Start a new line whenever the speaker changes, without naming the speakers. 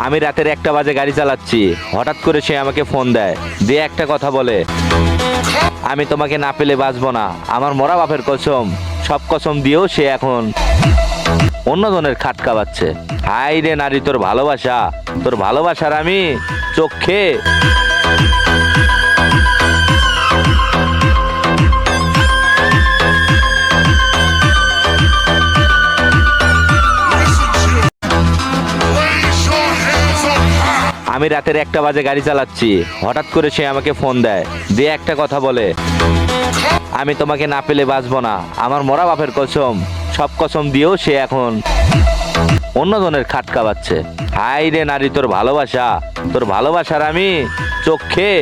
আমি রাতের 1টা বাজে গাড়ি চালাচ্ছি, হঠাৎ করে সে আমাকে ফোন দেয়, দিয়ে একটা কথা বলে, আমি তোমাকে না পেলে বাঁচবো না। আমার মরা বাপের কসম, সব কসম দিয়েও সে এখন অন্যজনের খাট কাবাচ্ছে। হাই রে নারী, তোর ভালোবাসা, তোর ভালোবাসার আমি চোখে আমি রাতের 1টা বাজে গাড়ি চালাচ্ছি, হঠাৎ করে সে আমাকে ফোন দেয়, দিয়ে একটা কথা বলে, আমি তোমাকে না পেলে বাঁচবো না। আমার মরা বাপের কসম, সব কসম দিয়েও সে এখন অন্যজনের খাট কাবাচ্ছে। হাই রে নারী, তোর ভালোবাসা, তোর ভালোবাসার আমি চোখে